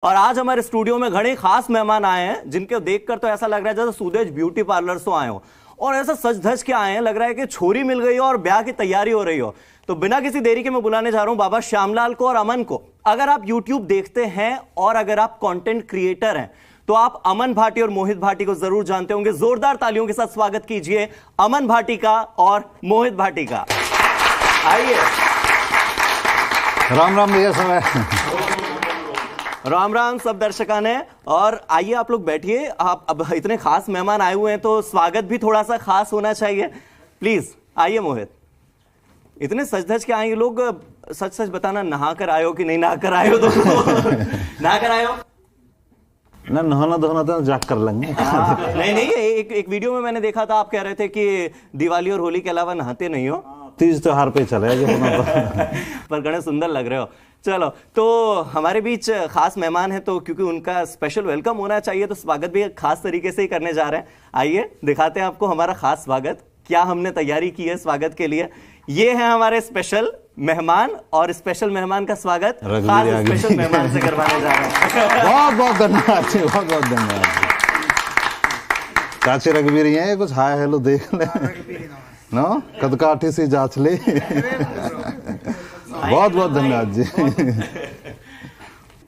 और आज हमारे स्टूडियो में घणे खास मेहमान आए हैं जिनके देखकर तो ऐसा लग रहा है जैसे सूदेज ब्यूटी पार्लर से आए हो और ऐसा सज धज के आए हैं, लग रहा है कि छोरी मिल गई हो और ब्याह की तैयारी हो रही हो। तो बिना किसी देरी के मैं बुलाने जा रहा हूं बाबा श्यामलाल को और अमन को। अगर आप YouTube देखते हैं और अगर आप कंटेंट क्रिएटर हैं तो आप अमन भाटी और मोहित भाटी को जरूर जानते होंगे। जोरदार तालियों के साथ स्वागत कीजिए अमन भाटी का और मोहित भाटी का। आइए। राम राम भैया सब। राम राम सब दर्शकों ने। और आइए आप लोग बैठिए। आप अब इतने खास मेहमान आए हुए हैं तो स्वागत भी थोड़ा सा खास होना चाहिए। प्लीज आइए मोहित। इतने सज धज के आए लोग, सच सच बताना, नहा कर आए हो कि नहीं नहा कर आए हो? तो नहा कर आए हो ना? नहाना धोना तो जाग कर लेंगे। नहीं एक वीडियो में मैंने देखा था, आप कह रहे थे कि दिवाली और होली के अलावा नहाते नहीं हो। तीज त्योहार पे चले पर गणे सुंदर लग रहे हो। चलो, तो हमारे बीच खास मेहमान है तो क्योंकि उनका स्पेशल वेलकम होना चाहिए तो स्वागत भी खास तरीके से ही करने जा रहे हैं। आइए दिखाते हैं आपको हमारा खास स्वागत, क्या हमने तैयारी की है स्वागत के लिए। ये है हमारे स्पेशल मेहमान और स्पेशल मेहमान का स्वागत खास स्पेशल मेहमान से करवाने जा रहे हैं। बहुत बहुत धन्यवाद, बहुत बहुत धन्यवाद। चाची रघुवीर है, कुछ हाय हेलो देख ले नो, कदकाठी से जांच ले। बहुत बहुत धन्यवाद जी।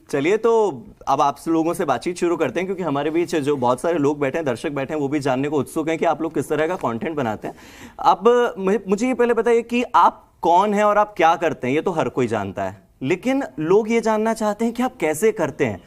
चलिए, तो अब आप लोगों से बातचीत शुरू करते हैं क्योंकि हमारे बीच जो बहुत सारे लोग बैठे हैं, दर्शक बैठे हैं, वो भी जानने को उत्सुक हैं कि आप लोग किस तरह का कंटेंट बनाते हैं। अब मुझे ये पहले बताइए कि आप कौन हैं और आप क्या करते हैं। ये तो हर कोई जानता है, लेकिन लोग ये जानना चाहते हैं कि आप कैसे करते हैं।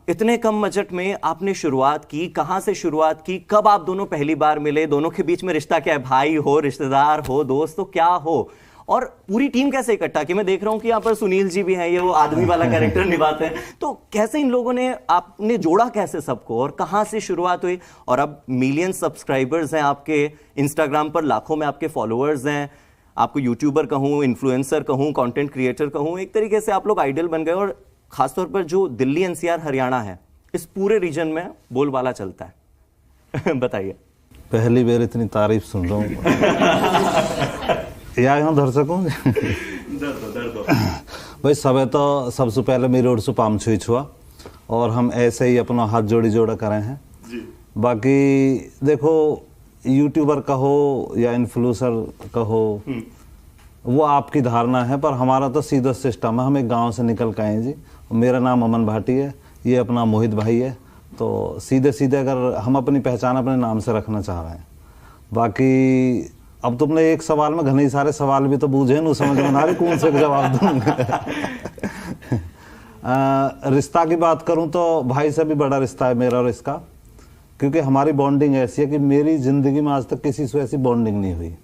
इतने कम बजट में आपने शुरुआत की, कहां से शुरुआत की, कब आप दोनों पहली बार मिले, दोनों के बीच में रिश्ता क्या है, भाई हो, रिश्तेदार हो, दोस्त हो, क्या हो, और पूरी टीम कैसे इकट्ठा की? मैं देख रहा हूं कि यहाँ पर सुनील जी भी हैं, ये वो आदमी वाला कैरेक्टर निभाते हैं। तो कैसे इन लोगों ने, आपने जोड़ा कैसे सबको और कहां से शुरुआत हुई? और अब मिलियन सब्सक्राइबर्स हैं आपके, इंस्टाग्राम पर लाखों में आपके फॉलोअर्स हैं, आपको यूट्यूबर कहूं, इन्फ्लुएंसर कहूं, कंटेंट क्रिएटर कहूं, एक तरीके से आप लोग आइडल बन गए। और खासतौर पर जो दिल्ली एनसीआर हरियाणा है, इस पूरे रीजन में बोलबाला चलता है। बताइए। पहली बार इतनी तारीफ सुन रहा हूँ। या यहाँ धर सकूँ? भाई सब तो सबसे पहले मेरे ओर से पाम छुई छुआ और हम ऐसे ही अपना हाथ जोड़ी जोड़ा करे हैं जी। बाकी देखो, यूट्यूबर कहो या इन्फ्लुएंसर कहो, वो आपकी धारणा है, पर हमारा तो सीधा सिस्टम है। हम एक गांव से निकल के आए जी। मेरा नाम अमन भाटी है, ये अपना मोहित भाई है। तो सीधे सीधे अगर हम अपनी पहचान अपने नाम से रखना चाह रहे हैं। बाकी अब तुमने एक सवाल में घने सारे सवाल भी तो बूझे न, समझ में ना रही कौन से जवाब दूंगा। रिश्ता की बात करूं तो भाई से भी बड़ा रिश्ता है मेरा और इसका, क्योंकि हमारी बॉन्डिंग ऐसी है कि मेरी जिंदगी में आज तक किसी से ऐसी बॉन्डिंग नहीं हुई।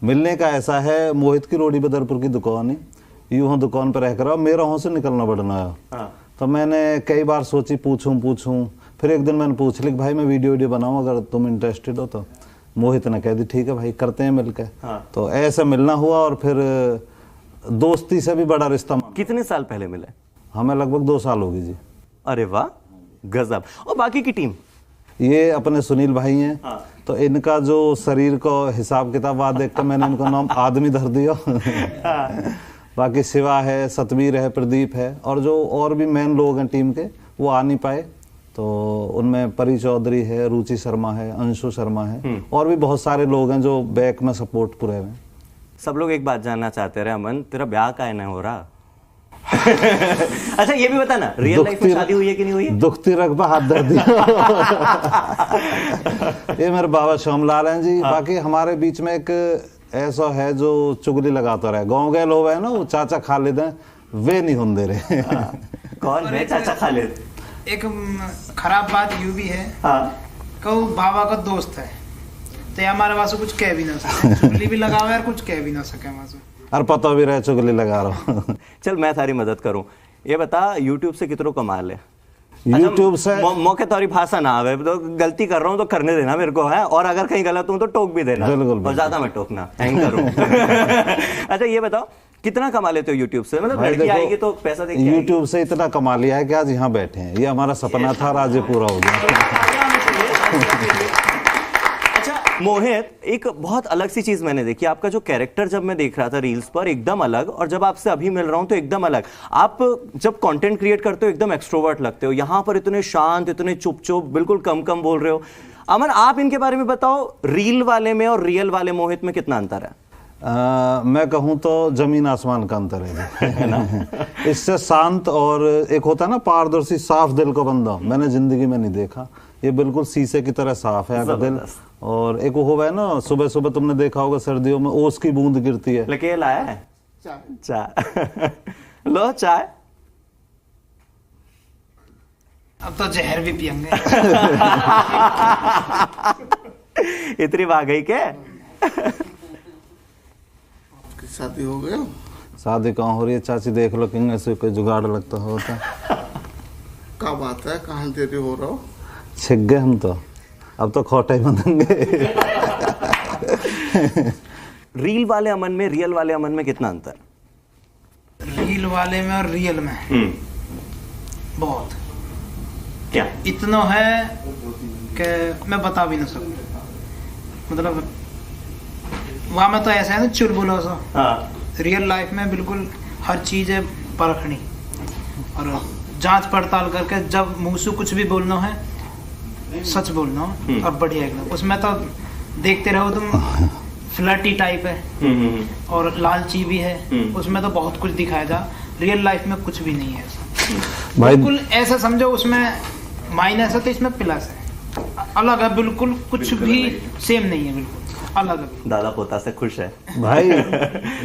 मिलने का ऐसा है, मोहित की रोडी बदरपुर की दुकान है, यूं दुकान पर रहकर और मेरा वहाँ से निकलना बढ़ना है। तो मैंने कई बार सोची पूछूं, फिर एक दिन मैंने पूछ ली भाई मैं वीडियो बनाऊं, अगर तुम इंटरेस्टेड हो तो। मोहित ने कह दी ठीक है भाई करते हैं मिलकर। तो ऐसा मिलना हुआ और फिर दोस्ती से भी बड़ा रिश्ता। कितने साल पहले मिले? हमें लगभग 2 साल होगी जी। अरे वाह, गजब। और बाकी की टीम? ये अपने सुनील भाई हैं। तो इनका जो शरीर को हिसाब किताब बाद देखकर मैंने इनको नाम आदमी धर दिया। बाकी शिवा है, सतवीर है, प्रदीप है, और जो और भी मेन लोग हैं टीम के वो आ नहीं पाए। तो उनमें परी चौधरी है, रुचि शर्मा है, अंशु शर्मा है, और भी बहुत सारे लोग हैं जो बैक में सपोर्ट पूरे में। सब लोग एक बात जानना चाहते रहे, अमन तेरा ब्याह का नहीं हो रहा? अच्छा ये भी बता ना, रियल लाइफ में शादी हुई है कि नहीं हुई है? दुखती रखबा हाथ धर दिया। ये मेरे बाबा श्यामलाल हैं जी। बाकी हमारे बीच में एक ऐसा है जो चुगली लगाता रहे, गाँव गए लोग है ना, वो चाचा खालिद हैं, वे नहीं होने दे रहे। कौन है चाचा खालिद? एक खराब बात यूं भी है, कहूँ बाबा का दोस्त है तो ये हमारे पास कुछ कह भी ना सके, चुगली भी लगावे और कुछ कह भी ना सके हमारे। और पता भी रहे चुगली लगा रहा हूँ। चल मैं थारी मदद करूं, ये बता YouTube से कितनों कमा ले? YouTube से मौके तोरी भाषा ना आवे तो गलती कर रहा हूं तो करने देना मेरे को है, और अगर कहीं गलत हूं तो टोक भी देना। बिल्कुल, और ज्यादा मैं टोकना एंकर हूं। अच्छा ये बताओ कितना कमा लेते हो YouTube से? मतलब लड़की आएगी तो पैसा देके YouTube से इतना कमा लिया है कि आज यहाँ बैठे हैं। ये हमारा सपना था, आज ये पूरा हो गया। अच्छा मोहित, एक बहुत अलग सी चीज मैंने देखी, आपका जो कैरेक्टर जब मैं देख रहा था रील्स पर एकदम अलग, और जब आपसे अभी मिल रहा हूं तो एकदम अलग। आप जब कंटेंट क्रिएट करते हो एकदम एक्सट्रोवर्ट लगते हो, यहां पर इतने शांत, इतने चुप चुप, बिल्कुल कम कम बोल रहे हो। अमन, आप इनके बारे में बताओ, रील वाले में और रियल वाले मोहित में कितना अंतर है? मैं कहूँ तो जमीन आसमान का अंतर है ना? इससे शांत, और एक होता है ना पारदर्शी साफ दिल का बंदा, मैंने जिंदगी में नहीं देखा। ये बिल्कुल शीशे की तरह साफ है आपका दिल। और एक वो हुआ है ना, सुबह सुबह तुमने देखा होगा सर्दियों में ओस की बूंद गिरती है, लेकिन ये लाया है चाय। लो चाय। अब तो जहर भी पियेंगे। इतनी भाग गई क्या? शादी हो गया? शादी कहाँ हो रही है चाची, देख लो कहीं से कोई जुगाड़ लगता होता। क्या बात है, कहाँ देरी हो रहा हो? छिक गए हम तो, अब तो खोटे ही बनेंगे। रील वाले अमन में, रियल वाले अमन में कितना अंतर? रील वाले में और रियल में बहुत, क्या इतना है कि मैं बता भी ना सकूं। मतलब वहां में तो ऐसा है ना चुलबुला सा, हाँ। रियल लाइफ में बिल्कुल हर चीज है परखनी और जांच पड़ताल करके, जब मुंह से कुछ भी बोलना है सच बोलना और बढ़िया एकदम। उसमें तो देखते रहो तुम, फ्लर्टी टाइप है और लालची भी है, उसमें तो बहुत कुछ दिखाया जा। रियल लाइफ में कुछ भी नहीं है ऐसा, बिल्कुल ऐसा समझो उसमें माइनस है तो इसमें प्लस है, अलग है बिल्कुल, कुछ भी सेम नहीं है, बिल्कुल अलग है। दादा पोता से खुश है भाई।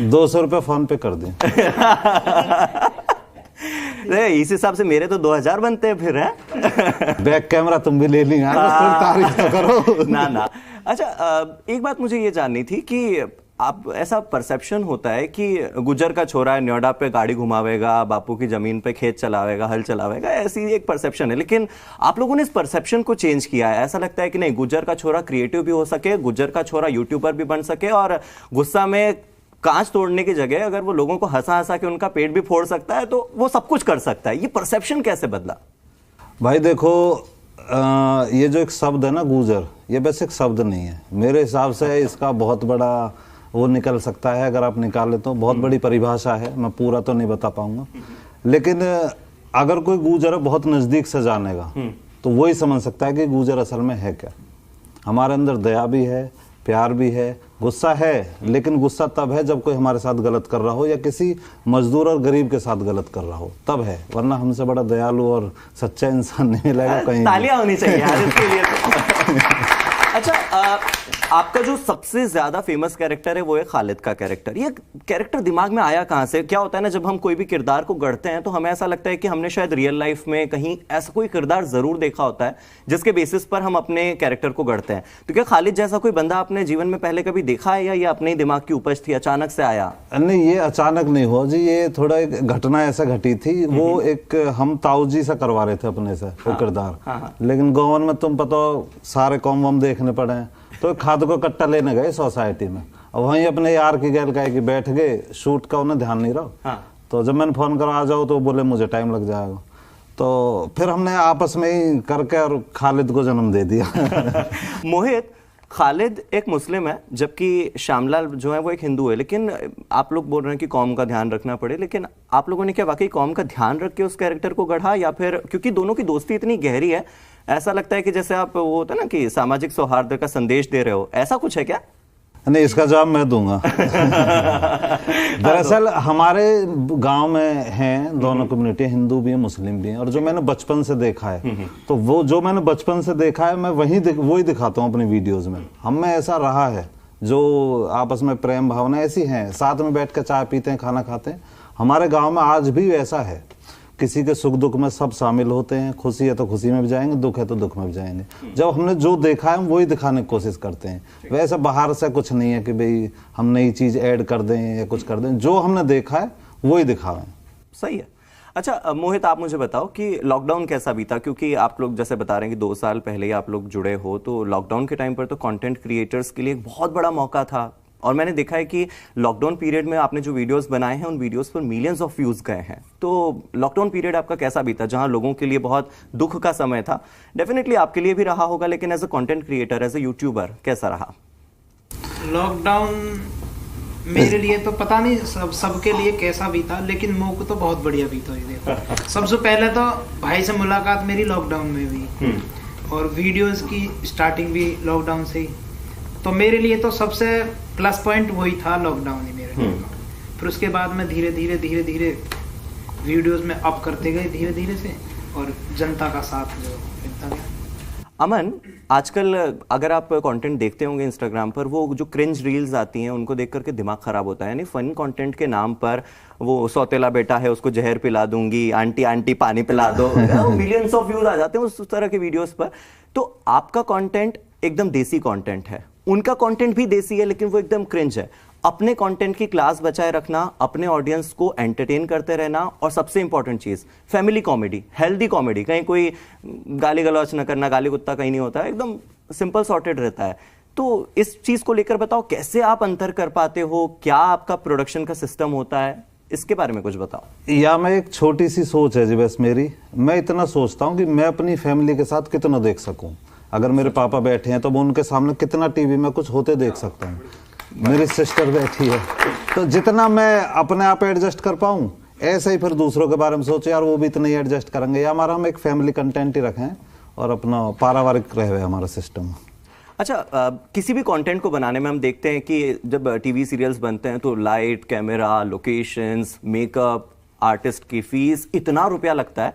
200 रुपये फोन पे कर दें। इस हिसाब से मेरे तो 2000 बनते हैं फिर, है? बैक कैमरा तुम भी ले ली यार, तारीफ तो करो। ना ना। अच्छा, एक बात मुझे ये जाननी थी कि आप, ऐसा परसेप्शन होता है कि गुजर का छोरा है, नोएडा पे गाड़ी घुमावेगा, बापू की जमीन पे खेत चलावेगा, हल चलावेगा, ऐसी एक परसेप्शन है। लेकिन आप लोगों ने इस परसेप्शन को चेंज किया है। ऐसा लगता है कि नहीं, गुजर का छोरा क्रिएटिव भी हो सके, गुजर का छोरा यूट्यूबर भी बन सके, और गुस्सा में कांच तोड़ने की जगह अगर वो लोगों को हंसा हंसा के उनका पेट भी फोड़ सकता है तो वो सब कुछ कर सकता है। ये परसेप्शन कैसे बदला? भाई देखो, ये जो एक शब्द है ना गुजर, ये बस एक शब्द नहीं है। मेरे हिसाब से इसका बहुत बड़ा वो निकल सकता है, अगर आप निकाले तो बहुत बड़ी परिभाषा है, मैं पूरा तो नहीं बता पाऊंगा। लेकिन अगर कोई गुजर बहुत नजदीक से जानेगा तो वही समझ सकता है कि गुजर असल में है क्या। हमारे अंदर दया भी है, प्यार भी है, गुस्सा है, लेकिन गुस्सा तब है जब कोई हमारे साथ गलत कर रहा हो या किसी मजदूर और गरीब के साथ गलत कर रहा हो, तब है। वरना हमसे बड़ा दयालु और सच्चा इंसान नहीं मिलेगा कहीं। तालियां होनी चाहिए यार इसके लिए। अच्छा, आपका जो सबसे ज्यादा फेमस कैरेक्टर है वो है खालिद का कैरेक्टर। ये कैरेक्टर दिमाग में आया कहां से? क्या होता है ना, जब हम कोई भी किरदार को गढ़ते हैं तो हमें ऐसा लगता है कि हमने शायद रियल लाइफ में कहीं ऐसा कोई किरदार जरूर देखा होता है जिसके बेसिस पर हम अपने कैरेक्टर को गढ़ते हैं। तो क्या खालिद जैसा कोई बंदा आपने जीवन में पहले कभी देखा है, या ये अपने ही दिमाग की उपज थी, अचानक से आया? नहीं, ये अचानक नहीं हुआ जी, ये थोड़ा एक घटना ऐसा घटी थी। वो एक हम ताऊजी से करवा रहे थे अपने से वो किरदार। लेकिन गौवन में तुम पता सारे कॉम वम देखने पड़े हैं, तो खाद को कट्टा लेने गए सोसाइटी में। और वहीं अपने यार की गैल का कि बैठ गए, शूट का उन्हें ध्यान नहीं रहा। तो जब मैंने फोन करा आ जाओ तो बोले मुझे टाइम लग जाएगा। तो फिर हमने आपस में ही करके और खालिद को जन्म दे दिया। मोहित, खालिद एक मुस्लिम है जबकि श्यामलाल जो है वो एक हिंदू है, लेकिन आप लोग बोल रहे हैं कि कौम का ध्यान रखना पड़े, लेकिन आप लोगों ने क्या वाकई कौम का ध्यान रख के उस कैरेक्टर को गढ़ा, या फिर क्योंकि दोनों की दोस्ती इतनी गहरी है, ऐसा लगता है कि जैसे आप वो होता है ना कि सामाजिक सौहार्द का संदेश दे रहे हो, ऐसा कुछ है क्या? नहीं, इसका जवाब मैं दूंगा। दरअसल हमारे गांव में हैं दोनों कम्युनिटी, हिंदू भी हैं मुस्लिम भी हैं, और जो मैंने बचपन से देखा है तो वो जो मैंने बचपन से देखा है मैं वही दिखाता हूँ अपनी वीडियोस में। हम में ऐसा रहा है, जो आपस में प्रेम भावना ऐसी है, साथ में बैठ कर चाय पीते हैं, खाना खाते हैं। हमारे गाँव में आज भी ऐसा है, किसी के सुख दुख में सब शामिल होते हैं। खुशी है तो खुशी में भी जाएंगे, दुख है तो दुख में भी जाएंगे। जब हमने जो देखा है हम वही दिखाने की कोशिश करते हैं। वैसे बाहर से कुछ नहीं है कि भाई हम नई चीज ऐड कर दें या कुछ कर दें, जो हमने देखा है वही दिखावें। सही है। अच्छा मोहित, आप मुझे बताओ कि लॉकडाउन कैसा बीता? क्योंकि आप लोग जैसे बता रहे हैं कि 2 साल पहले ही आप लोग जुड़े हो, तो लॉकडाउन के टाइम पर तो कंटेंट क्रिएटर्स के लिए एक बहुत बड़ा मौका था। और मैंने देखा है कि लॉकडाउन पीरियड में आपने जो वीडियोस बनाए हैं उन वीडियोस पर मिलियंस ऑफ व्यूज गए हैं। तो लॉकडाउन पीरियड आपका कैसा बीता, जहां लोगों के लिए बहुत दुख का समय था? डेफिनेटली आपके लिए भी रहा होगा, लेकिन as a content creator, as a YouTuber कैसा रहा? लॉकडाउन मेरे लिए तो पता नहीं सबके लिए कैसा बीता, लेकिन मेरे को तो बहुत बढ़िया बीता। देखो सबसे पहले तो भाई से मुलाकात मेरी लॉकडाउन में हुई और वीडियोस की स्टार्टिंग भी लॉकडाउन से ही, तो मेरे लिए तो सबसे प्लस पॉइंट वही था लॉकडाउन ही मेरे लिए। फिर उसके बाद में धीरे धीरे वीडियोस में अप करते गए धीरे धीरे से, और जनता का साथ जो मिलता गया। अमन, आजकल अगर आप कंटेंट देखते होंगे इंस्टाग्राम पर, वो जो क्रिंज रील्स आती हैं उनको देख करके दिमाग खराब होता है। यानी फन कंटेंट के नाम पर वो सौतेला बेटा है उसको जहर पिला दूंगी, आंटी आंटी पानी पिला दो, मिलियंस ऑफ व्यूज आ जाते हैं उस तरह के वीडियोस पर। तो आपका कंटेंट एकदम देसी कंटेंट है, उनका कंटेंट भी देसी है लेकिन वो एकदम क्रिंज है। अपने कंटेंट की क्लास बचाए रखना, अपने ऑडियंस को एंटरटेन करते रहना, और सबसे इंपॉर्टेंट चीज फैमिली कॉमेडी, हेल्दी कॉमेडी, कहीं कोई गाली गलौच न करना, गाली कुत्ता कहीं नहीं होता है, एकदम सिंपल सॉर्टेड रहता है। तो इस चीज को लेकर बताओ, कैसे आप अंतर कर पाते हो? क्या आपका प्रोडक्शन का सिस्टम होता है? इसके बारे में कुछ बताओ। या मैं एक छोटी सी सोच है जी बस मेरी, मैं इतना सोचता हूँ कि मैं अपनी फैमिली के साथ कितना देख सकूं। अगर मेरे पापा बैठे हैं तो मैं उनके सामने कितना टीवी में कुछ होते देख सकता हूँ। मेरी सिस्टर बैठी है, तो जितना मैं अपने आप एडजस्ट कर पाऊं, ऐसे ही फिर दूसरों के बारे में सोचे यार वो भी इतना ही एडजस्ट करेंगे, या हमारा हम एक फैमिली कंटेंट ही रखें और अपना पारिवारिक रहे हमारा सिस्टम। अच्छा, किसी भी कंटेंट को बनाने में हम देखते हैं कि जब टीवी सीरियल्स बनते हैं तो light, camera, locations, makeup, artist की फीस, इतना रुपया लगता है।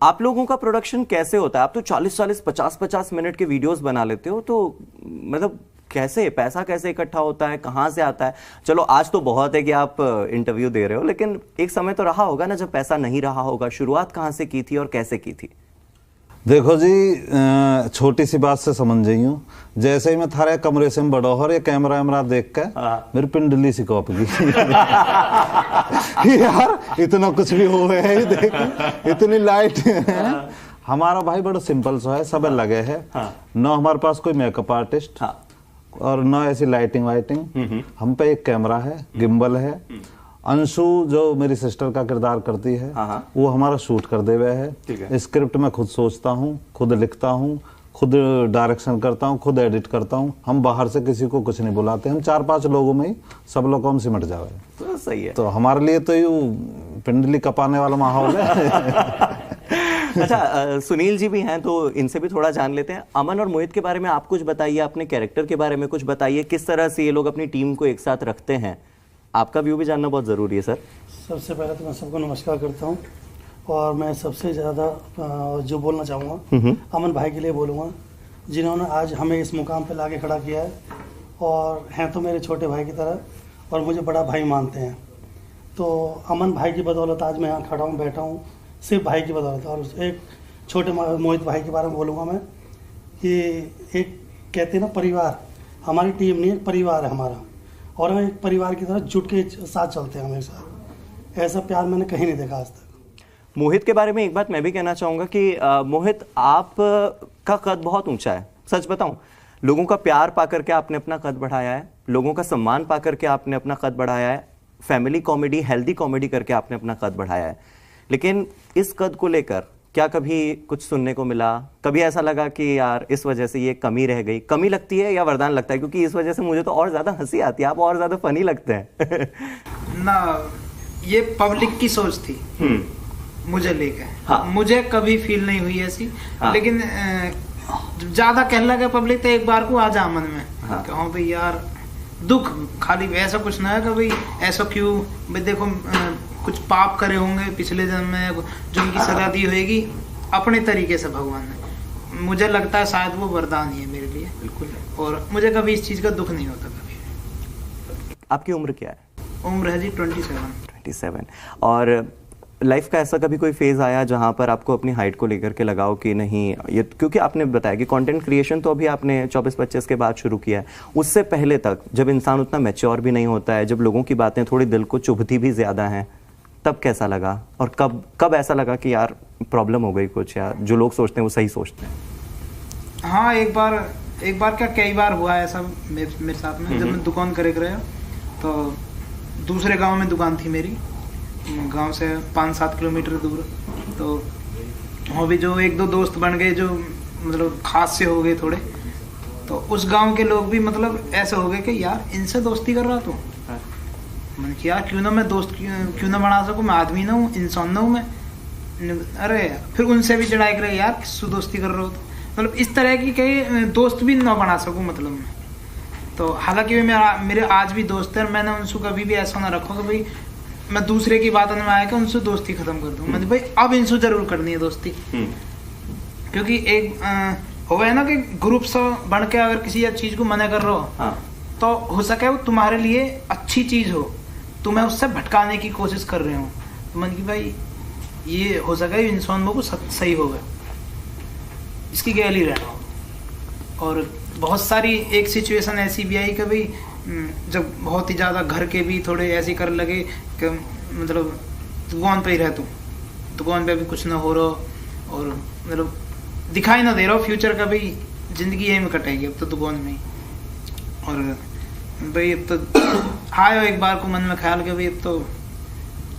आप लोगों का प्रोडक्शन कैसे होता है? आप तो 40-40, 50-50 मिनट के वीडियोस बना लेते हो, तो मतलब कैसे पैसा कैसे इकट्ठा होता है, कहां से आता है? चलो आज तो बहुत है कि आप इंटरव्यू दे रहे हो, लेकिन एक समय तो रहा होगा ना जब पैसा नहीं रहा होगा। शुरुआत कहां से की थी और कैसे की थी? देखो जी, छोटी सी बात से समझ गई हूँ। जैसे ही मैं थारे कमरे से बड़ा हो रहा, ये कैमरा वैमरा देख के मेरी पिंडली सी कॉप की यार इतना कुछ भी हो है, देख इतनी लाइट है। हमारा भाई बड़ा सिंपल सा है, सब लगे है ना, हमारे पास कोई मेकअप आर्टिस्ट और ना ऐसी लाइटिंग वाइटिंग। हम पे एक कैमरा है, गिम्बल है। अंशु जो मेरी सिस्टर का किरदार करती है, वो हमारा शूट कर दे हुए है। स्क्रिप्ट में खुद सोचता हूँ, खुद लिखता हूँ, खुद डायरेक्शन करता हूँ, खुद एडिट करता हूँ। हम बाहर से किसी को कुछ नहीं बुलाते, हम 4-5 लोगों में ही सब लोग हम सिमट जावे। तो सही है। तो हमारे लिए तो यूं पिंडली कपाने वाला माहौल है। अच्छा, सुनील जी भी हैं तो इनसे भी थोड़ा जान लेते हैं। अमन और मोहित के बारे में आप कुछ बताइए, अपने कैरेक्टर के बारे में कुछ बताइए, किस तरह से ये लोग अपनी टीम को एक साथ रखते हैं। आपका व्यू भी जानना बहुत ज़रूरी है सर। सबसे पहले तो मैं सबको नमस्कार करता हूँ, और मैं सबसे ज़्यादा जो बोलना चाहूँगा अमन भाई के लिए बोलूँगा, जिन्होंने आज हमें इस मुकाम पे लाके खड़ा किया है, और हैं तो मेरे छोटे भाई की तरह और मुझे बड़ा भाई मानते हैं। तो अमन भाई की बदौलत आज मैं यहाँ खड़ा हूँ, बैठा हूँ, सिर्फ भाई की बदौलत। और एक छोटे मोहित भाई के बारे में बोलूँगा मैं कि एक कहते हैं ना परिवार, हमारी टीम नहीं, एक परिवार है हमारा, और हम एक परिवार की तरह जुट के साथ चलते हैं हमेशा। ऐसा प्यार मैंने कहीं नहीं देखा आज तक। मोहित के बारे में एक बात मैं भी कहना चाहूँगा कि मोहित, आप का कद बहुत ऊंचा है। सच बताऊं, लोगों का प्यार पा करके आपने अपना कद बढ़ाया है, लोगों का सम्मान पा करके आपने अपना कद बढ़ाया है, फैमिली कॉमेडी, हेल्दी कॉमेडी करके आपने अपना कद बढ़ाया है। लेकिन इस कद को लेकर क्या कभी कुछ सुनने को मिला? कभी ऐसा लगा कि यार इस वजह से ये कमी रह गई? कमी लगती है या वरदान लगता है? क्योंकि इस वजह से मुझे तो और ज्यादा हंसी आती है, आप और ज्यादा फनी लगते हैं। ना, ये पब्लिक की सोच थी मुझे लेकर। हाँ। मुझे कभी फील नहीं हुई ऐसी। हाँ। लेकिन ज्यादा कहने लगे पब्लिक तो एक बार को आ जा मन में। हाँ। कहूँ भाई यार दुख, खाली ऐसा कुछ ना है कि भाई ऐसा क्यों, भाई देखो कुछ पाप करे होंगे पिछले जन्म में जो उनकी सजा दी होगी अपने तरीके से भगवान ने। मुझे लगता है शायद वो वरदान ही है मेरे लिए। बिल्कुल। और मुझे कभी इस चीज का दुख नहीं होता कभी। आपकी उम्र क्या है? उम्र है जी 27। और लाइफ का ऐसा कभी कोई फेज आया जहां पर आपको अपनी हाइट को लेकर के लगाओ कि नहीं ये, क्योंकि आपने बताया कि कंटेंट क्रिएशन तो अभी आपने 24-25 के बाद शुरू किया है, उससे पहले तक जब इंसान उतना मैच्योर भी नहीं होता है, जब लोगों की बातें थोड़ी दिल को चुभती भी ज्यादा हैं, तब कैसा लगा? और कब ऐसा लगा कि यार प्रॉब्लम हो गई कुछ, या जो लोग सोचते हैं वो सही सोचते हैं? हाँ, एक बार एक बार क्या कई बार हुआ है ऐसा मेरे साथ में। जब मैं दुकान करे रहा तो दूसरे गांव में दुकान थी मेरी, गांव से 5-7 किलोमीटर दूर। तो वहाँ भी जो एक दो दोस्त बन गए जो मतलब खास से हो गए थोड़े, तो उस गांव के लोग भी मतलब ऐसे हो गए कि यार इनसे दोस्ती कर रहा तू। मैंने कहा यार क्यों ना मैं दोस्त क्यों ना बना सकूँ, मैं आदमी ना हूँ, इंसान ना हूँ मैं। अरे फिर उनसे भी चढ़ाई करे यार किससे दोस्ती कर रहे हो, तो मतलब इस तरह की कई दोस्त भी ना बना सकूँ मतलब मैं। तो हालांकि मेरे आज भी दोस्त हैं, मैंने उनसे कभी भी ऐसा ना रखा कि भाई मैं दूसरे की बात में आया कि उनसे दोस्ती खत्म कर दूँ। मैंने भाई अब इनसे जरूर करनी है दोस्ती, क्योंकि एक हो गया ना कि ग्रुप सा बन के अगर किसी चीज को मना कर रहे हो तो हो सके वो तुम्हारे लिए अच्छी चीज हो, तुम्हें उससे भटकाने की कोशिश कर रहे हो। तो मैंने कि भाई ये हो सके इंसान को सही होगा, इसकी गैली रहना। और बहुत सारी एक सिचुएशन ऐसी भी आई कि भाई जब बहुत ही ज़्यादा घर के भी थोड़े ऐसे कर लगे कि मतलब दुकान पे ही रह तू, दुकान पे भी कुछ ना हो रहा और मतलब दिखाई ना दे रहा हो फ्यूचर का, भाई ज़िंदगी यही में कटेगी अब तो दुकान में ही। और भाई अब तो आयो एक बार को मन में ख्याल कि भाई अब तो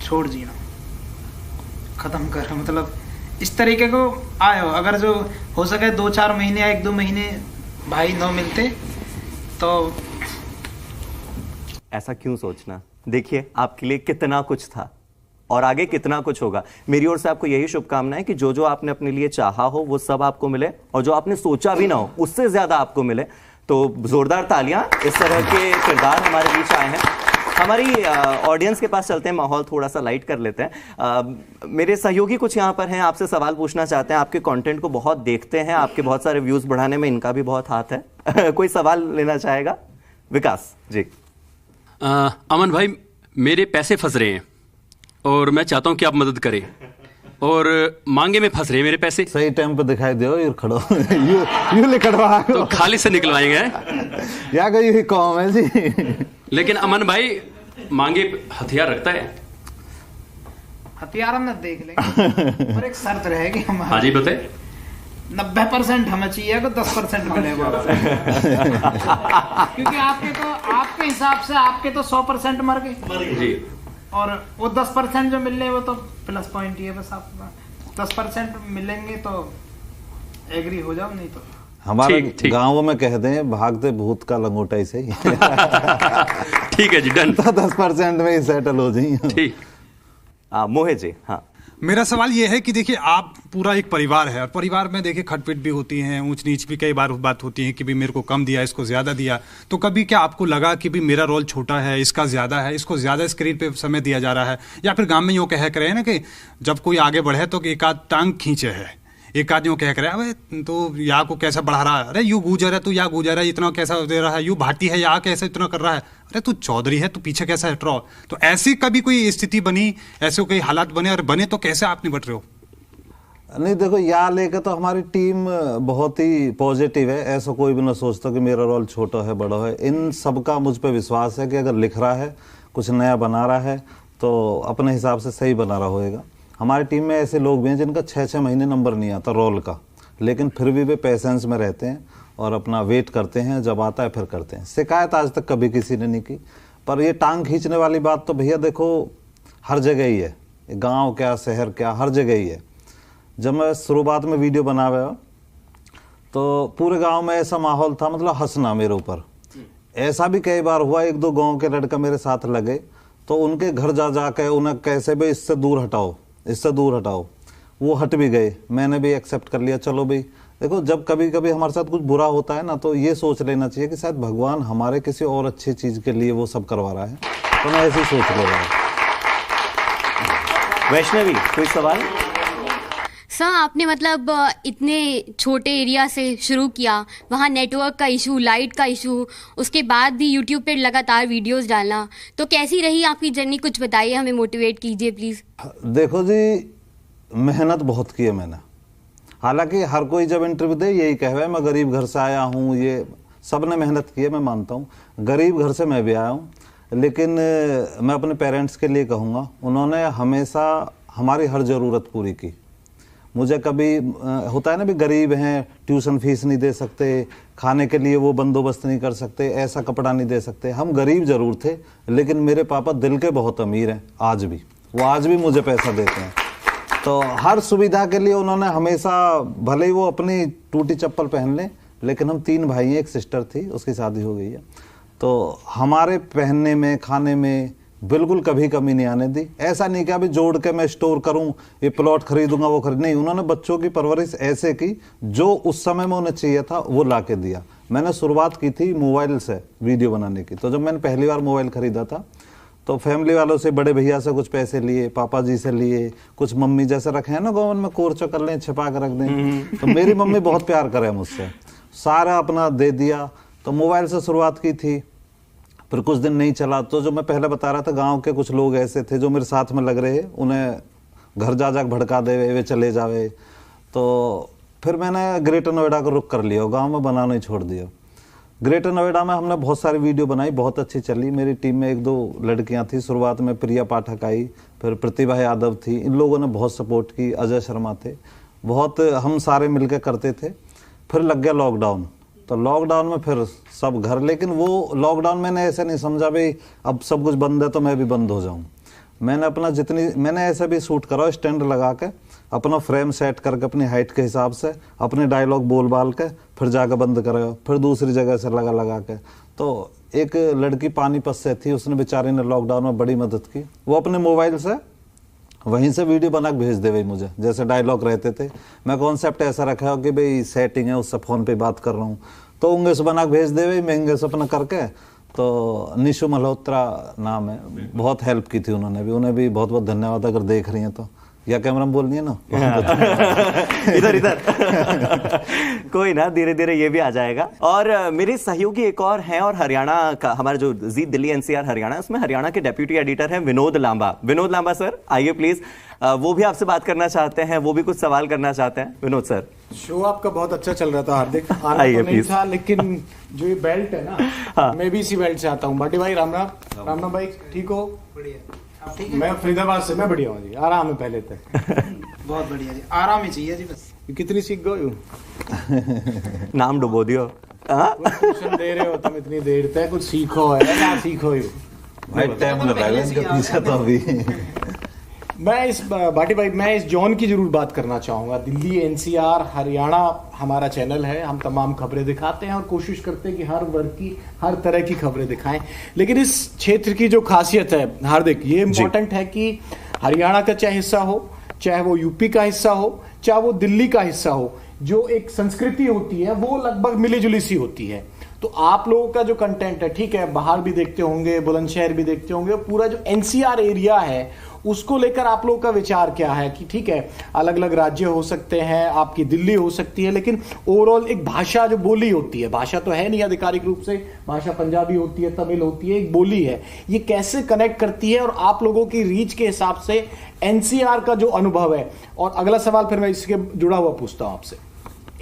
छोड़ जीना, ख़त्म कर, मतलब इस तरीके को आयो। अगर जो हो सके 2-4 महीने या 1-2 महीने भाई न मिलते तो। ऐसा क्यों सोचना, देखिए आपके लिए कितना कुछ था और आगे कितना कुछ होगा। मेरी ओर से आपको यही शुभकामनाएं कि जो जो आपने अपने लिए चाहा हो वो सब आपको मिले, और जो आपने सोचा भी ना हो उससे ज्यादा आपको मिले। तो जोरदार तालियां, इस तरह के किरदार हमारे बीच आए हैं। हमारी ऑडियंस के पास चलते हैं, माहौल थोड़ा सा लाइट कर लेते हैं। मेरे सहयोगी कुछ यहाँ पर हैं, आपसे सवाल पूछना चाहते हैं। आपके कंटेंट को बहुत देखते हैं, आपके बहुत सारे व्यूज बढ़ाने में इनका भी बहुत हाथ है। कोई सवाल लेना चाहेगा? विकास जी। अमन भाई, मेरे पैसे फंस रहे हैं और मैं चाहता हूं कि आप मदद करें, और मांगे में फंस रहे हैं मेरे पैसे। सही टाइम पे दिखाई दो, ये खड़ो यू निकलवा तो खाली से निकलवाएंगे या कोई यही कॉम है जी। लेकिन अमन भाई मांगे हथियार रखता है। हथियार हम देख लेंगे और एक शर्त रहेगी हमारी। हाँ जी बताए। 90% हमें चाहिए तो 10% मिलेगा। क्योंकि आपके हिसाब से आपके तो 100% मर गए जी, और वो 10% जो मिल रहे वो तो प्लस पॉइंट ही है बस। आप 10% मिलेंगे तो एग्री हो जाओ, नहीं तो हमारे गाँव में कह दें भागते भूत का लंगोटा ही सही। ठीक है जी, डन। तो 10% में ही सेटल हो जाइए। ठीक। मोहित जी। हाँ, मेरा सवाल ये है कि देखिए आप पूरा एक परिवार है, और परिवार में देखिए खटपट भी होती है, ऊंच नीच भी कई बार बात होती है कि भी मेरे को कम दिया, इसको ज्यादा दिया। तो कभी क्या आपको लगा कि भी मेरा रोल छोटा है, इसका ज्यादा है, इसको ज्यादा स्क्रीन पे समय दिया जा रहा है, या फिर गांव में यूँ कह रहे हैं ना कि जब कोई आगे बढ़े तो एक आध टांग खींचे है, एक आदमी यूँ कह रहे हैं अबे तो यहाँ को कैसा बढ़ा रहा है, अरे यू गुजर है, तू यहाँ गुजर है, इतना कैसा दे रहा है, यू भाटी है, यहाँ कैसे इतना कर रहा है, अरे तू चौधरी है, तू पीछे कैसा हट रहा हो। तो ऐसी कभी कोई स्थिति बनी, ऐसे कोई हालात बने, और बने तो कैसे आप निपट रहे हो? नहीं देखो, यहाँ लेकर तो हमारी टीम बहुत ही पॉजिटिव है। ऐसा कोई भी ना सोचता कि मेरा रोल छोटा है बड़ा है। इन सबका मुझ पर विश्वास है कि अगर लिख रहा है, कुछ नया बना रहा है तो अपने हिसाब से सही बना रहा होएगा। हमारी टीम में ऐसे लोग भी हैं जिनका 6-6 महीने नंबर नहीं आता रोल का, लेकिन फिर भी वे पेशेंस में रहते हैं और अपना वेट करते हैं, जब आता है फिर करते हैं। शिकायत आज तक कभी किसी ने नहीं की। पर ये टांग खींचने वाली बात तो भैया देखो हर जगह ही है, गांव क्या शहर क्या, हर जगह ही है। जब मैं शुरुआत में वीडियो बना हुआ तो पूरे गांव में ऐसा माहौल था, मतलब हंसना मेरे ऊपर। ऐसा भी कई बार हुआ, 1-2 गांव के लड़का मेरे साथ लगे तो उनके घर जा जाकर उन्हें कैसे भी इससे दूर हटाओ, इससे दूर हटाओ, वो हट भी गए। मैंने भी एक्सेप्ट कर लिया, चलो भाई। देखो जब कभी कभी हमारे साथ कुछ बुरा होता है ना, तो ये सोच लेना चाहिए कि शायद भगवान हमारे किसी और अच्छी चीज के लिए वो सब करवा रहा है। तो मैं ऐसे ही सोच ले रहा हूँ। वैष्णवी, कोई सवाल? सर आपने मतलब इतने छोटे एरिया से शुरू किया, वहाँ नेटवर्क का इशू, लाइट का इशू, उसके बाद भी यूट्यूब पे लगातार वीडियोस डालना, तो कैसी रही आपकी जर्नी? कुछ बताइए, हमें मोटिवेट कीजिए प्लीज़। देखो जी, मेहनत बहुत की है मैंने। हालांकि हर कोई जब इंटरव्यू दे यही कहे मैं गरीब घर से आया हूँ, ये सब ने मेहनत की है, मैं मानता हूँ। गरीब घर से मैं भी आया हूँ, लेकिन मैं अपने पेरेंट्स के लिए कहूँगा, उन्होंने हमेशा हमारी हर ज़रूरत पूरी की। मुझे कभी होता है ना भी गरीब हैं, ट्यूशन फीस नहीं दे सकते, खाने के लिए वो बंदोबस्त नहीं कर सकते, ऐसा कपड़ा नहीं दे सकते। हम गरीब जरूर थे, लेकिन मेरे पापा दिल के बहुत अमीर हैं आज भी, वो आज भी मुझे पैसा देते हैं। तो हर सुविधा के लिए उन्होंने हमेशा, भले ही वो अपनी टूटी चप्पल पहन लें, लेकिन हम 3 भाई हैं, एक सिस्टर थी उसकी शादी हो गई है, तो हमारे पहनने में, खाने में बिल्कुल कभी कमी नहीं आने दी। ऐसा नहीं कि अभी जोड़ के मैं स्टोर करूं, ये प्लॉट खरीदूंगा वो खरीद, नहीं, उन्होंने बच्चों की परवरिश ऐसे की जो उस समय में उन्हें चाहिए था वो ला के दिया। मैंने शुरुआत की थी मोबाइल से वीडियो बनाने की, तो जब मैंने पहली बार मोबाइल खरीदा था तो फैमिली वालों से, बड़े भैया से कुछ पैसे लिए, पापा जी से लिए, कुछ मम्मी जैसे रखे हैं ना गवर्नमेंट में, कोर्चो कर लें, छिपा कर रख दें, तो मेरी मम्मी बहुत प्यार करे मुझसे, सारा अपना दे दिया। तो मोबाइल से शुरुआत की थी, फिर कुछ दिन नहीं चला तो जो मैं पहले बता रहा था, गांव के कुछ लोग ऐसे थे जो मेरे साथ में लग रहे, उन्हें घर जा भड़का दे, वे चले जावे, तो फिर मैंने ग्रेटर नोएडा को रुक कर लिया, गांव में बनाना ही छोड़ दिया। ग्रेटर नोएडा में हमने बहुत सारी वीडियो बनाई, बहुत अच्छी चली। मेरी टीम में 1-2 लड़कियां थी, शुरुआत में प्रिया पाठक आई, फिर प्रतिभा यादव थी, इन लोगों ने बहुत सपोर्ट की, अजय शर्मा थे, बहुत हम सारे मिलकर करते थे। फिर लग गया लॉकडाउन, तो लॉकडाउन में फिर सब घर, लेकिन वो लॉकडाउन मैंने ऐसे नहीं समझा भाई अब सब कुछ बंद है तो मैं भी बंद हो जाऊं। मैंने अपना मैंने ऐसे भी शूट करा, स्टैंड लगा के अपना फ्रेम सेट करके अपनी हाइट के हिसाब से अपने डायलॉग बोल बाल के फिर जाकर बंद करो, फिर दूसरी जगह से लगा के। तो एक लड़की पानीपत से थी, उसने बेचारी ने लॉकडाउन में बड़ी मदद की, वो अपने मोबाइल से वहीं से वीडियो बना के भेज दे भाई मुझे, जैसे डायलॉग रहते थे। मैं कॉन्सेप्ट ऐसा रखा हो कि भाई सेटिंग है, उससे फ़ोन पे बात कर रहा हूँ, तो इंग्लिश बना के भेज दे भाई, मैं इंग्लिश अपना करके। तो निशु मल्होत्रा नाम है, बहुत हेल्प की थी उन्होंने भी, उन्हें भी बहुत बहुत धन्यवाद अगर देख रही हैं तो, या कैमरा में बोलनी है ना इधर कोई ना, धीरे धीरे ये भी आ जाएगा। और मेरे सहयोगी एक और हैं, और हरियाणा का हमारा जो जी दिल्ली एनसीआर हरियाणा, उसमें हरियाणा के डेप्यूटी एडिटर हैं विनोद लांबा। विनोद लांबा सर आइए प्लीज, वो भी आपसे बात करना चाहते हैं, वो भी कुछ सवाल करना चाहते हैं। विनोद सर, शो आपका बहुत अच्छा चल रहा था हार्दिक, आना तो नहीं था, लेकिन जो ये बेल्ट है ना, हाँ। मैं भी इसी बेल्ट से आता हूँ। भाटी भाई राम राम भाई, ठीक हो? बढ़िया। मैं फरीदाबाद से, मैं बढ़िया हूँ जी, आराम है पहले तक। बहुत बढ़िया जी, आराम ही चाहिए जी बस। कितनी सीख गए हो? नाम डुबो दियो, ट्यूशन दे रहे हो तुम इतनी देर तक, कुछ सीखो है ना सीखो भाई, टाइम लगाएगा इनके पीछे तो अभी। मैं इस भाटी भाई, मैं इस जोन की जरूर बात करना चाहूँगा। दिल्ली एनसीआर हरियाणा हमारा चैनल है, हम तमाम खबरें दिखाते हैं और कोशिश करते हैं कि हर वर्ग की, हर तरह की खबरें दिखाएं। लेकिन इस क्षेत्र की जो खासियत है हार्दिक, ये इम्पोर्टेंट है कि हरियाणा का चाहे हिस्सा हो, चाहे वो यूपी का हिस्सा हो, चाहे वो दिल्ली का हिस्सा हो, जो एक संस्कृति होती है वो लगभग मिली जुली सी होती है। तो आप लोगों का जो कंटेंट है, ठीक है, बाहर भी देखते होंगे, बुलंदशहर भी देखते होंगे, पूरा जो एनसीआर एरिया है उसको लेकर आप लोगों का विचार क्या है कि ठीक है अलग अलग राज्य हो सकते हैं, आपकी दिल्ली हो सकती है, लेकिन ओवरऑल एक भाषा जो बोली होती है, भाषा तो है नहीं आधिकारिक रूप से, भाषा पंजाबी होती है, तमिल होती है, एक बोली है, ये कैसे कनेक्ट करती है और आप लोगों की रीच के हिसाब से एनसीआर का जो अनुभव है। और अगला सवाल फिर मैं इसके जुड़ा हुआ पूछता हूं आपसे,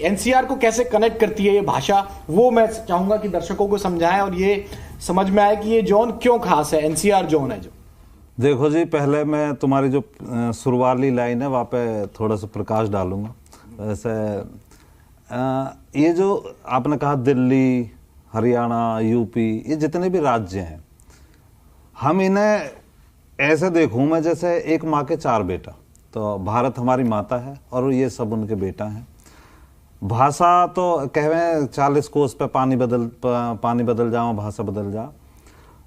एनसीआर को कैसे कनेक्ट करती है ये भाषा, वो मैं चाहूंगा कि दर्शकों को समझाएं और ये समझ में आए कि ये जोन क्यों खास है, एनसीआर जोन है जो। देखो जी, पहले मैं तुम्हारी जो शुरुआती लाइन है वहाँ पे थोड़ा सा प्रकाश डालूंगा। वैसे ये जो आपने कहा दिल्ली, हरियाणा, यूपी, ये जितने भी राज्य हैं, हम इन्हें ऐसे देखूं मैं जैसे एक माँ के 4 बेटा। तो भारत हमारी माता है और ये सब उनके बेटा हैं। भाषा तो कहवे 40 कोस पे पानी बदल जाओ, भाषा बदल जा।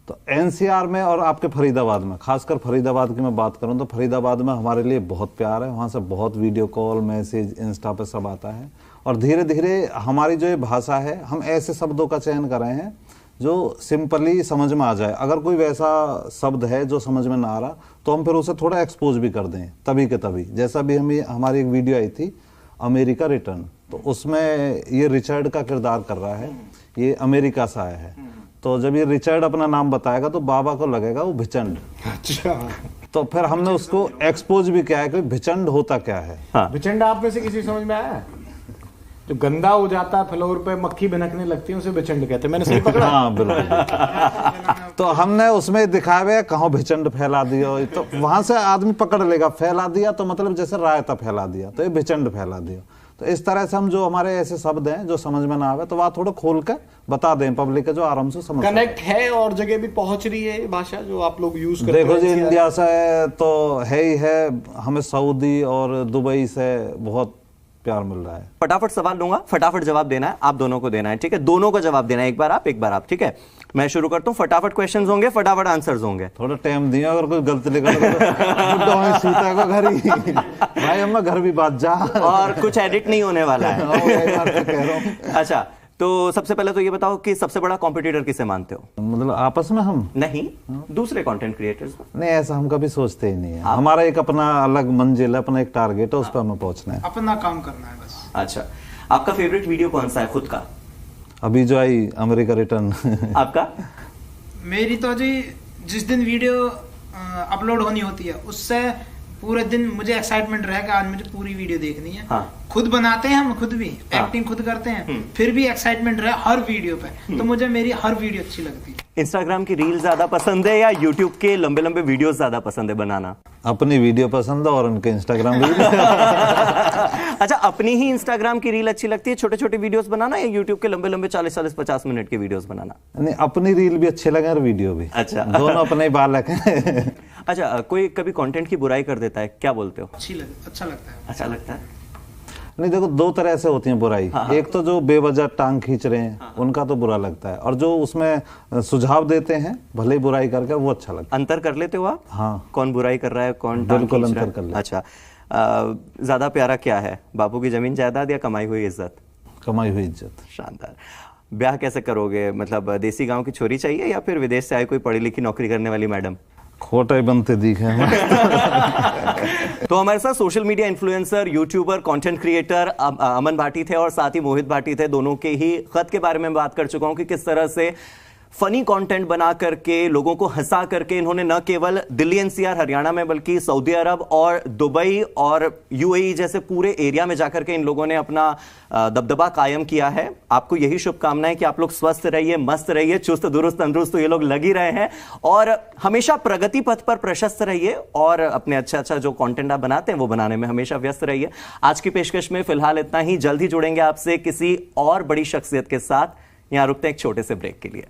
तो एनसीआर में और आपके फरीदाबाद में, खासकर फरीदाबाद की मैं बात करूं तो फरीदाबाद में हमारे लिए बहुत प्यार है, वहाँ से बहुत वीडियो कॉल, मैसेज, इंस्टा पे सब आता है। और धीरे धीरे हमारी जो ये भाषा है, हम ऐसे शब्दों का चयन कर रहे हैं जो सिंपली समझ में आ जाए। अगर कोई वैसा शब्द है जो समझ में ना आ रहा तो हम फिर उसे थोड़ा एक्सपोज भी कर दें तभी के तभी। जैसा भी हमारी एक वीडियो आई थी अमेरिका रिटर्न, तो उसमें ये रिचर्ड का किरदार कर रहा है, ये अमेरिका से आया है। तो जब ये रिचर्ड अपना नाम बताएगा तो बाबा को लगेगा वो भिचंड। अच्छा। तो फिर हमने उसको एक्सपोज भी किया है कि भिचंड होता क्या है। हाँ। भिचंड आप में से किसी समझ में आया? जो गंदा हो जाता है, फ्लोर पे मक्खी भिनकने लगती है, उसे भिचंड कहते हैं। मैंने सही पकड़ा? हाँ बिल्कुल। तो हमने उसमें दिखाया हुआ है कहाँ भिचंड फैला दिया, तो वहां से आदमी पकड़ लेगा। फैला दिया तो मतलब जैसे रायता फैला दिया, तो ये भिचंड फैला दिया। तो इस तरह से हम जो हमारे ऐसे शब्द हैं जो समझ में ना आवे तो वह थोड़ा खोल के बता दें पब्लिक के, जो आराम से समझ कनेक्ट है और जगह भी पहुंच रही है ये भाषा जो आप लोग यूज करते हैं। देखो जी, इंडिया से तो है ही है, हमें सऊदी और दुबई से बहुत प्यार मिल रहा है। फटाफट सवाल लूंगा, फटाफट जवाब देना है, आप दोनों को देना है, ठीक है? दोनों को जवाब देना है, एक बार आप, ठीक है? मैं शुरू करता हूं, फटाफट क्वेश्चंस होंगे, फटाफट आंसर्स होंगे। थोड़ा टाइम दिया, अगर कोई गलती निकल तो सीता को घर ही भाई हम घर भी बात जा, और कुछ एडिट नहीं होने वाला है। कह रहा हूँ। अच्छा, तो सबसे पहले तो ये बताओ कि सबसे बड़ा कॉम्पिटिटर किसे मानते हो? मतलब आपस में हम नहीं, दूसरे कंटेंट क्रिएटर्स। नहीं, ऐसा हम कभी सोचते ही नहीं है। हमारा एक अपना अलग मंजिल है, अपना एक टारगेट है, उस पर हमें पहुंचना है, अपना काम करना है बस। अच्छा, आपका फेवरेट वीडियो कौन सा है खुद का? अभी जो आई अमेरिका रिटर्न। आपका? मेरी तो जी जिस दिन वीडियो अपलोड होनी होती है उससे पूरे दिन मुझे एक्साइटमेंट रहेगा, आज मुझे पूरी वीडियो देखनी है। हाँ। खुद बनाते हैं हम, खुद भी हाँ। एक्टिंग खुद करते हैं, फिर भी एक्साइटमेंट रहे हर वीडियो पे, तो मुझे मेरी हर वीडियो अच्छी लगती है। इंस्टाग्राम की रील ज्यादा पसंद है या यूट्यूब के लंबे लंबे वीडियोस ज्यादा पसंद है बनाना? अपनी वीडियो पसंद है और उनके इंस्टाग्राम वीडियो। अच्छा, अपनी ही इंस्टाग्राम की रील अच्छी लगती है छोटे छोटे वीडियोस बनाना, या यूट्यूब के लंबे लंबे 40-50 मिनट के वीडियोस बनाना? नहीं, अपनी रील भी अच्छे लगे और वीडियो भी। अच्छा। दोनों अपने बालक हैं। अच्छा, कोई कभी कंटेंट की बुराई कर देता है, क्या बोलते हो? अच्छा लगता है। अच्छा लगता है? नहीं, देखो दो तरह से होती है बुराई। हाँ। एक तो जो बेवजह टांग खींच रहे हैं, उनका तो बुरा लगता है, और जो उसमें सुझाव देते हैं भले ही बुराई करके, वो अच्छा लगता है। अंतर कर लेते हो आप? हाँ। कौन बुराई कर रहा है, कौन टांग बिल्कुल खींच रहा है? अंतर कर लेते। अच्छा, ज्यादा प्यारा क्या है, बापू की जमीन जायदाद या कमाई हुई इज्जत? कमाई हुई इज्जत। शानदार। ब्याह कैसे करोगे, मतलब देसी गांव की छोरी चाहिए या फिर विदेश से आई कोई पढ़ी लिखी नौकरी करने वाली मैडम? खोटे बनते दिखे। तो हमारे साथ social media influencer, YouTuber, content creator Aman Bhati थे और साथ ही मोहित भाटी थे। दोनों के ही खत के बारे में बात कर चुका हूं कि किस तरह से फनी कंटेंट बना करके लोगों को हंसा करके इन्होंने न केवल दिल्ली एनसीआर हरियाणा में बल्कि सऊदी अरब और दुबई और यूएई जैसे पूरे एरिया में जाकर के इन लोगों ने अपना दबदबा कायम किया है। आपको यही शुभकामनाएं कि आप लोग स्वस्थ रहिए, मस्त रहिए, चुस्त दुरुस्त तंदुरुस्त तो ये लोग लग ही रहे हैं, और हमेशा प्रगति पथ पर प्रशस्त रहिए और अपने अच्छा जो कंटेंट आप बनाते हैं वो बनाने में हमेशा व्यस्त रहिए। आज की पेशकश में फिलहाल इतना ही। जल्द ही जुड़ेंगे आपसे किसी और बड़ी शख्सियत के साथ। यहां रुकते हैं एक छोटे से ब्रेक के लिए।